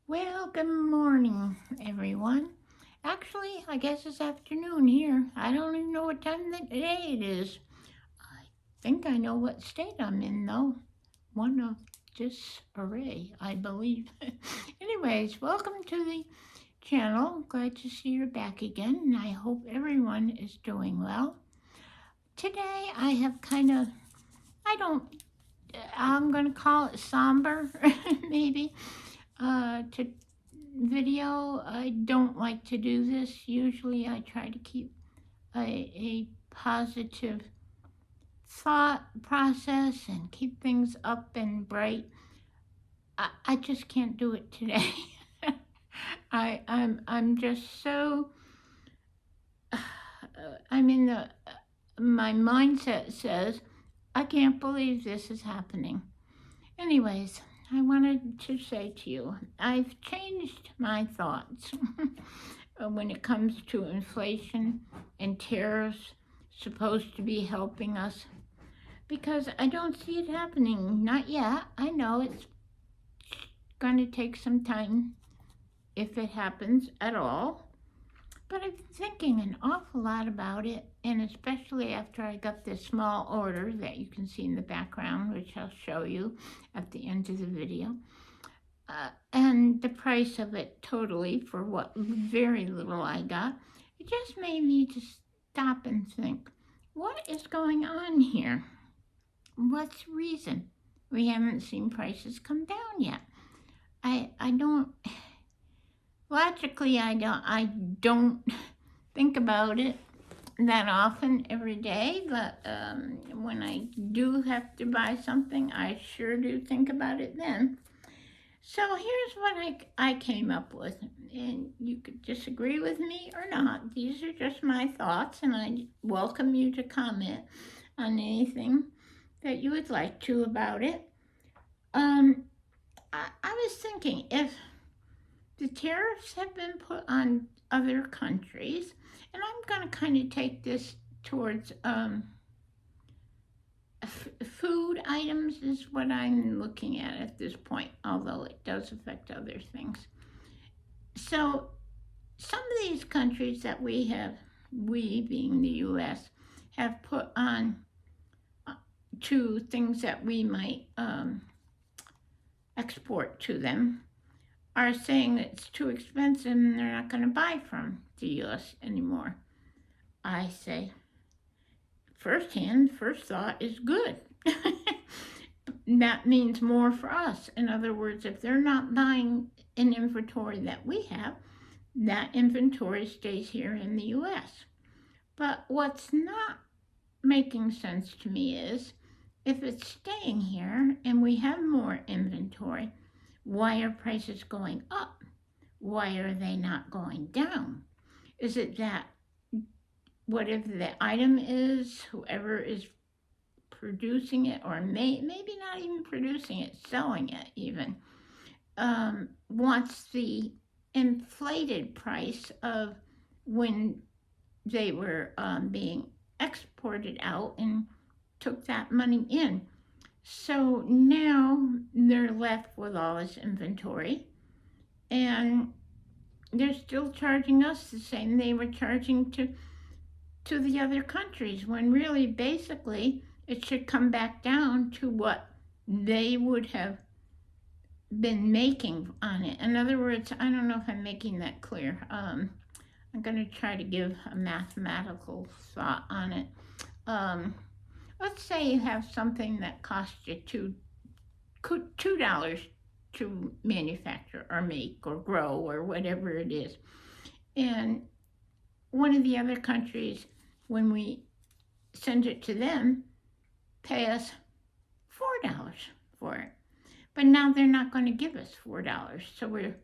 Well, good morning, everyone. Actually, I guess it's afternoon here. I don't even know what time of the day it is. I think I know what state I'm in, though. One of disarray, I believe. Anyways, welcome to the channel. Glad to see you're back again, and I hope everyone is doing well. Today, I have I don't, I'm going to call it somber, maybe, to video. I don't like to do this. Usually, I try to keep a positive thought process and keep things up and bright. I just can't do it today. I'm just so I'm in the my mindset says I can't believe this is happening. Anyways, I wanted to say to you, I've changed my thoughts when it comes to inflation and tariffs supposed to be helping us because I don't see it happening. Not yet. I know it's going to take some time if it happens at all. But I've been thinking an awful lot about it, and especially after I got this small order that you can see in the background, which I'll show you at the end of the video. And the price of it totally for what very little I got, it just made me to stop and think, what is going on here? What's the reason we haven't seen prices come down yet? I don't logically I don't think about it that often every day, but when I do have to buy something, I sure do think about it then. So here's what I came up with, and you could disagree with me or not. These are just my thoughts, and I welcome you to comment on anything that you would like to about it. Um, I was thinking if the tariffs have been put on other countries, and I'm going to kind of take this towards food items is what I'm looking at this point, although it does affect other things. So, some of these countries that we being the US, have put on to things that we might export to them are saying that it's too expensive and they're not going to buy from the US anymore. I say, first thought is good. That means more for us. In other words, if they're not buying an inventory that we have, that inventory stays here in the US. But what's not making sense to me is if it's staying here and we have more inventory, why are prices going up? Why are they not going down? Is it that whatever the item is, whoever is producing it, or maybe not even producing it, selling it even, wants the inflated price of when they were being exported out and took that money in. So now they're left with all this inventory and they're still charging us the same they were charging to the other countries when really basically it should come back down to what they would have been making on it. In other words, I don't know if I'm making that clear. I'm going to try to give a mathematical thought on it. Let's say you have something that costs you $2 to manufacture or make or grow or whatever it is. And one of the other countries, when we send it to them, pay us $4 for it. But now they're not going to give us $4. So we're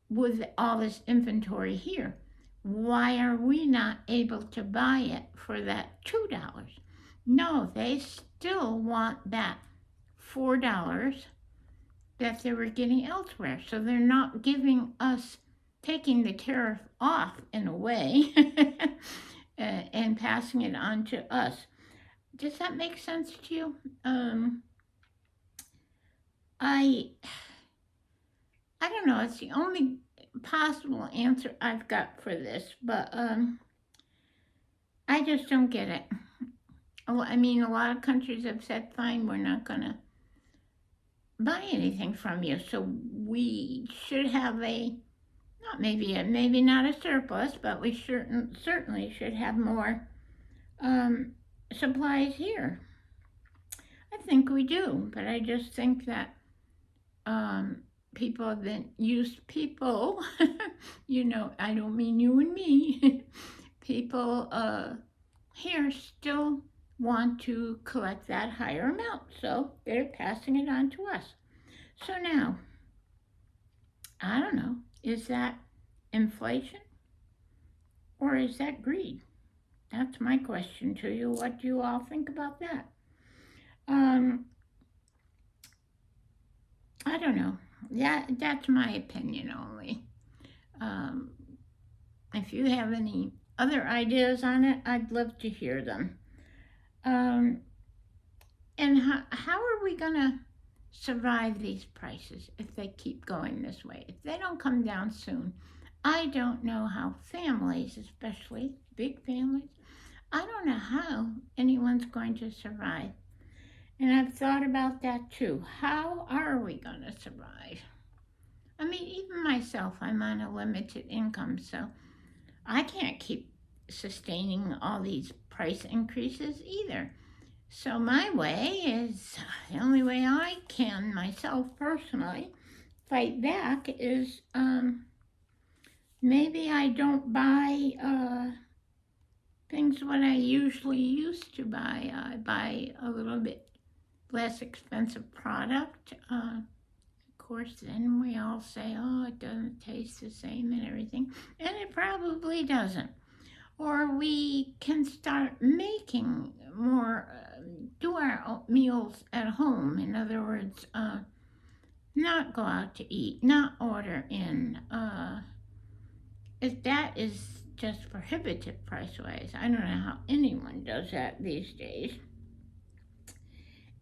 with all this inventory here. Why are we not able to buy it for that $2? No, they still want that $4 that they were getting elsewhere. So they're not giving us, taking the tariff off in a way and passing it on to us. Does that make sense to you? I I don't know. It's the only possible answer I've got for this, but I just don't get it. Oh, I mean, a lot of countries have said, fine, we're not going to buy anything from you. So we should have not maybe not a surplus, but we certainly should have more um, supplies here. I think we do, but I just think that um, people that use people, I don't mean you and me, people here still want to collect that higher amount, so they're passing it on to us. So now, I don't know, is that inflation or is that greed? That's my question to you. What do you all think about that? Um, I don't know. Yeah, that's my opinion only. Um, if you have any other ideas on it, I'd love to hear them. Um, and how are we going to survive these prices if they keep going this way? If they don't come down soon, I don't know how families, especially big families, I don't know how anyone's going to survive. And I've thought about that too. How are we going to survive? I mean, even myself, I'm on a limited income, so I can't keep sustaining all these price increases either. So, my way is the only way I can myself personally fight back is maybe I don't buy things what I usually used to buy. I buy a little bit less expensive product. Of course, then we all say, oh, it doesn't taste the same and everything. And it probably doesn't. Or we can start making more, do our meals at home. In other words, not go out to eat, not order in. If that is just prohibitive price wise, I don't know how anyone does that these days.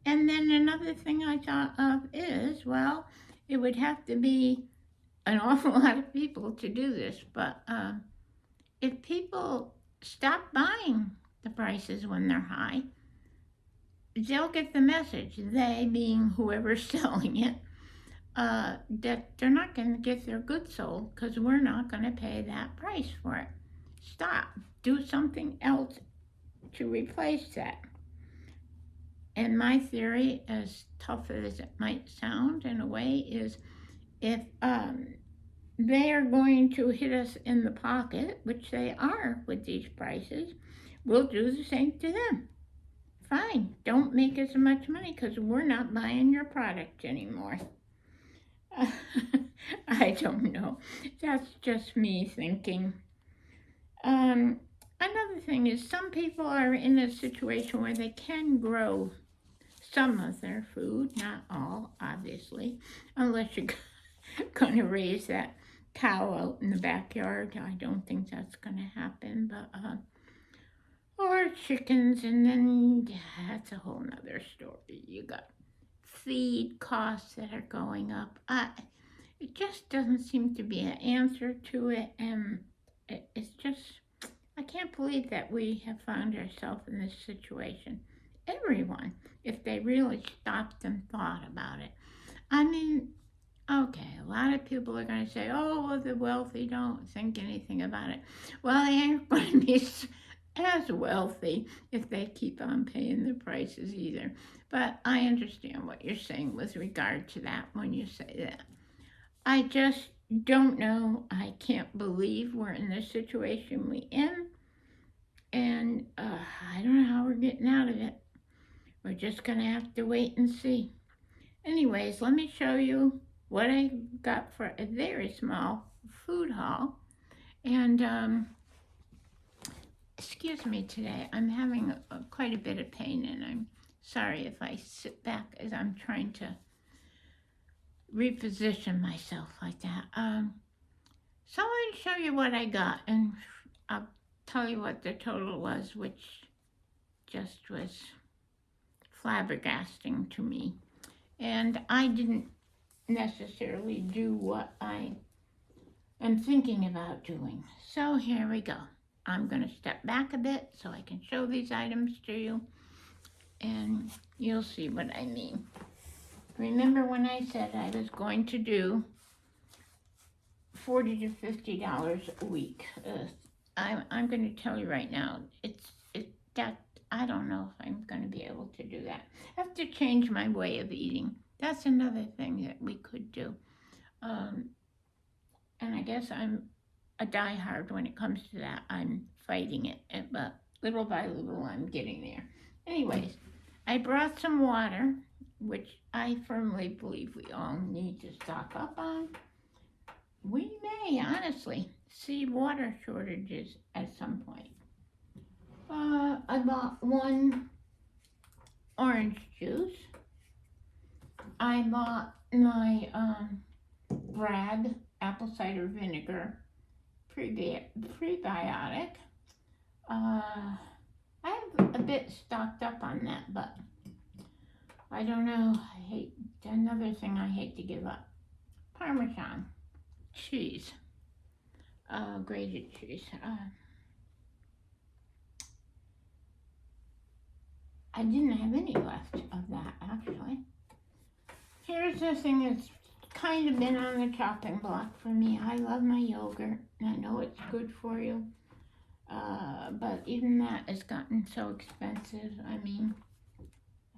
And then another thing I thought of is, well, it would have to be an awful lot of people to do this, but if people stop buying the prices when they're high, they'll get the message, they being whoever's selling it, that they're not going to get their goods sold because we're not going to pay that price for it. Stop. Do something else to replace that. And my theory, as tough as it might sound in a way, is if they are going to hit us in the pocket, which they are with these prices, we'll do the same to them. Fine, don't make as much money because we're not buying your product anymore. I don't know. That's just me thinking. Another thing is some people are in a situation where they can grow some of their food, not all, obviously, unless you're going to raise that cow out in the backyard. I don't think that's going to happen, but or chickens, and then that's a whole nother story. You got feed costs that are going up. It just doesn't seem to be an answer to it, and it's just, I can't believe that we have found ourselves in this situation. Everyone, if they really stopped and thought about it. I mean, okay, a lot of people are going to say, oh, well, the wealthy don't think anything about it. Well, they ain't going to be as wealthy if they keep on paying the prices either. But I understand what you're saying with regard to that when you say that. I just don't know. I can't believe we're in the situation we in. And I don't know how we're getting out of it. We're just going to have to wait and see. Anyways, let me show you what I got for a very small food haul. And excuse me today, I'm having quite a bit of pain, and I'm sorry if I sit back as I'm trying to reposition myself like that. So I'm going to show you what I got, and I'll tell you what the total was, which just was flabbergasting to me. And I didn't necessarily do what I am thinking about doing. So here we go. I'm going to step back a bit so I can show these items to you, and you'll see what I mean. Remember when I said I was going to do $40 to $50 a week? I'm going to tell you right now, that I don't know if I'm going to be able to do that. I have to change my way of eating. That's another thing that we could do. And I guess I'm a diehard when it comes to that. I'm fighting it, but little by little, I'm getting there. Anyways, I brought some water, which I firmly believe we all need to stock up on. We may, honestly, see water shortages at some point. I bought one orange juice. I bought my Bragg apple cider vinegar prebiotic. I have a bit stocked up on that, but I don't know. I hate another thing I hate to give up. Parmesan cheese, grated cheese. I didn't have any left of that actually. Here's the thing that's kind of been on the chopping block for me. I love my yogurt. I know it's good for you. But even that has gotten so expensive. I mean,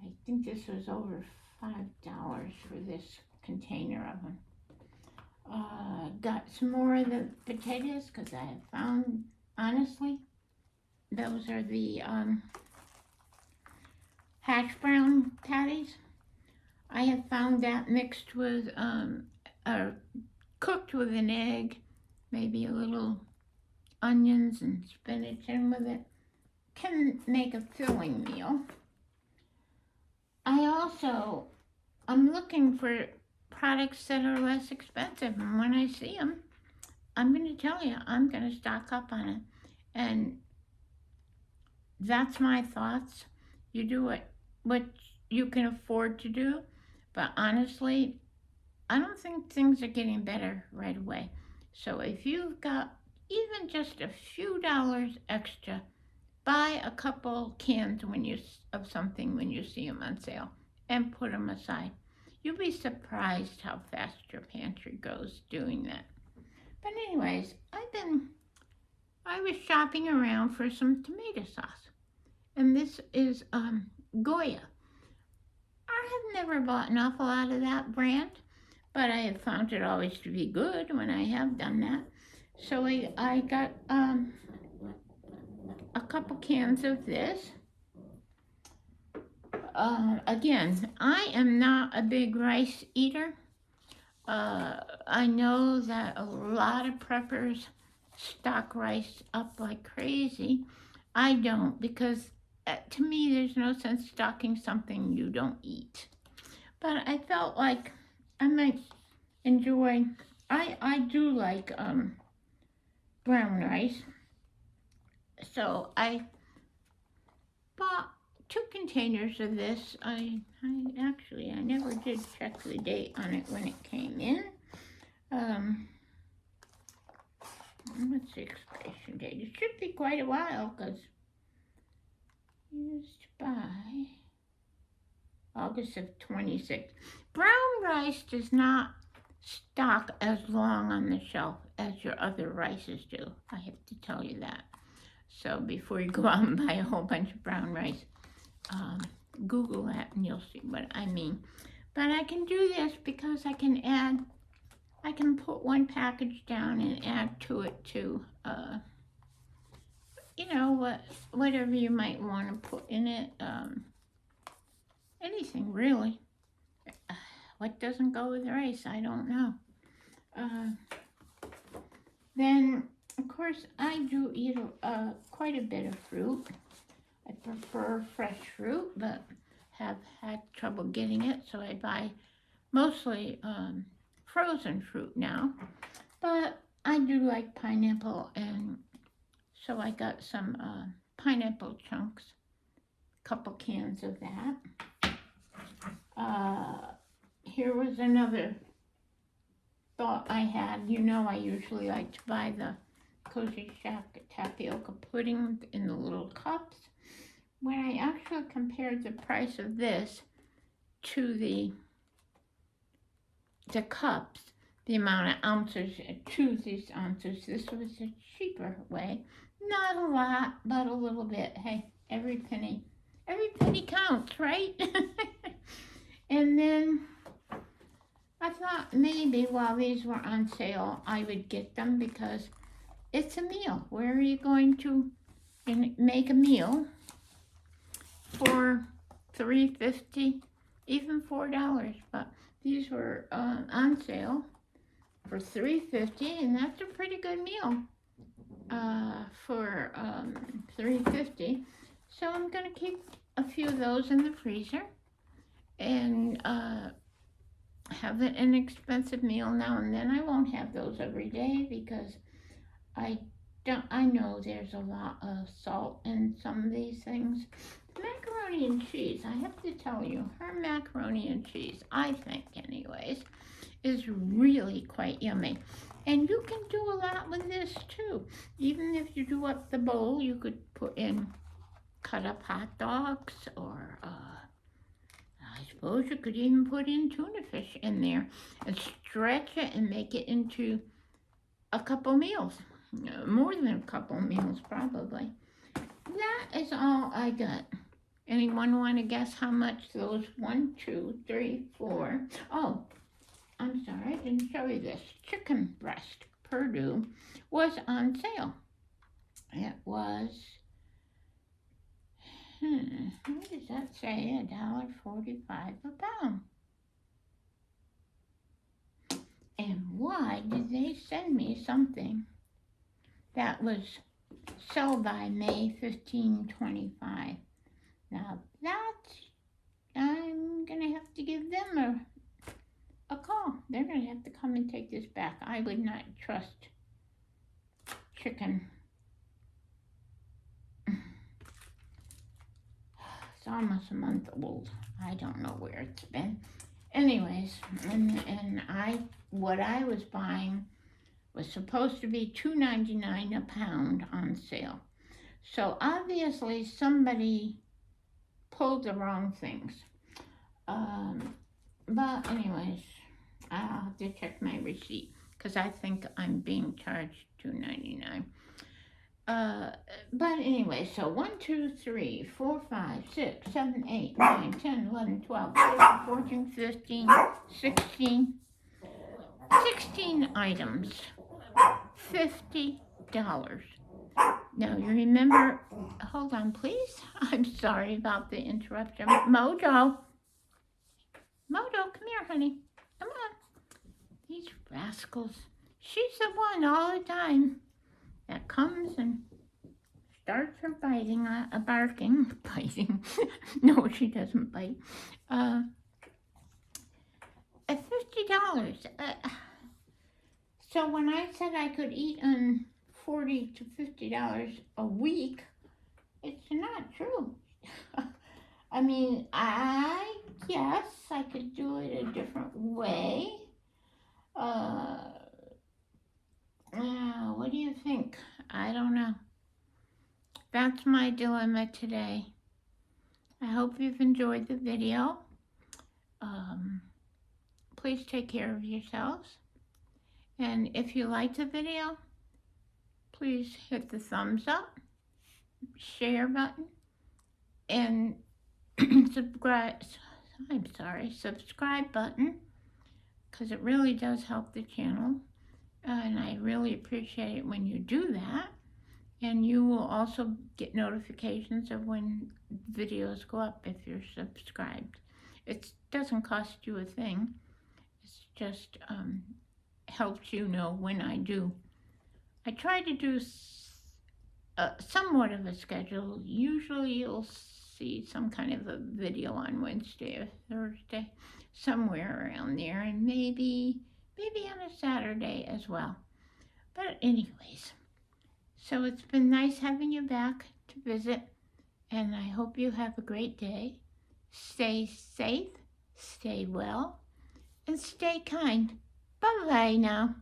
I think this was over $5 for this container of them. Got some more of the potatoes because I have found, honestly, those are the hash brown patties. I have found that mixed with, or cooked with an egg, maybe a little onions and spinach in with it, can make a filling meal. I'm looking for products that are less expensive, and when I see them, I'm going to tell you, I'm going to stock up on it. And that's my thoughts. You do what you can afford to do, but honestly, I don't think things are getting better right away. So if you've got even just a few dollars extra, buy a couple cans of something when you see them on sale and put them aside. You'll be surprised how fast your pantry goes doing that. But anyways, I was shopping around for some tomato sauce, and this is Goya. I have never bought an awful lot of that brand, but I have found it always to be good when I have done that. So I got a couple cans of this. Again, I am not a big rice eater. I know that a lot of preppers stock rice up like crazy. I don't, because to me there's no sense stocking something you don't eat. But I felt like I might enjoy, I do like brown rice. So I bought 2 containers of this. I never did check the date on it when it came in. What's the expiration date? It should be quite a while because used by August of 26. Brown rice does not stock as long on the shelf as your other rices do. I have to tell you that. So before you go out and buy a whole bunch of brown rice, Google that and you'll see what I mean. But I can do this because I can put one package down and add to it too. Whatever you might want to put in it. Anything really. What doesn't go with rice? I don't know. Then, of course, I do eat quite a bit of fruit. I prefer fresh fruit, but have had trouble getting it, so I buy mostly frozen fruit now. But I do like pineapple, and so I got some pineapple chunks, a couple cans of that. Here was another thought I had, you know, I usually like to buy the Cozy Shack tapioca pudding in the little cups. When I actually compared the price of this to the cups, the amount of ounces to these ounces, this was a cheaper way. Not a lot, but a little bit. Hey, every penny counts, right? And then I thought maybe while these were on sale, I would get them because it's a meal. Where are you going to make a meal for $3.50, even $4? But these were on sale for $3.50, and that's a pretty good meal for $3.50. So I'm gonna keep a few of those in the freezer and have an inexpensive meal now and then. I won't have those every day because I know there's a lot of salt in some of these things. Macaroni and cheese, I have to tell you, her macaroni and cheese, I think anyways, is really quite yummy. And you can do a lot with this too. Even if you do up the bowl, you could put in cut up hot dogs, or I suppose you could even put in tuna fish in there and stretch it and make it into a couple meals. More than a couple meals, probably. That is all I got. Anyone want to guess how much those 1, 2, 3, 4? Oh, I'm sorry, I didn't show you this. Chicken breast Perdue was on sale. It was, what does that say? $1.45 a pound. And why did they send me something that was sell by May 15/25? Now I'm gonna have to give them a call. They're gonna have to come and take this back. I would not trust chicken. It's almost a month old. I don't know where it's been. Anyways, and what I was buying was supposed to be $2.99 a pound on sale. So obviously somebody pulled the wrong things. But anyways, I'll have to check my receipt because I think I'm being charged $2.99. But anyway, so 1, 2, 3, 4, 5, 6, 7, 8, 9, 10, 11, 12, 13, 14, 15, 16 items, $50. Now you remember, hold on please, I'm sorry about the interruption. Mojo, come here honey, come on. These rascals, she's the one all the time that comes and starts her barking. No, she doesn't bite. At $50. So when I said I could eat on $40 to $50 a week, it's not true. I mean, I guess I could do it a different way. What do you think? I don't know. That's my dilemma today. I hope you've enjoyed the video. Please take care of yourselves. And if you liked the video, please hit the thumbs up, share button, and subscribe button, because it really does help the channel. And I really appreciate it when you do that. And you will also get notifications of when videos go up if you're subscribed. It doesn't cost you a thing. It's just helps you know when I do. I try to do somewhat of a schedule. Usually you'll see some kind of a video on Wednesday or Thursday, somewhere around there, and maybe on a Saturday as well. But anyways, so it's been nice having you back to visit, and I hope you have a great day. Stay safe, stay well, and stay kind. Bye bye now.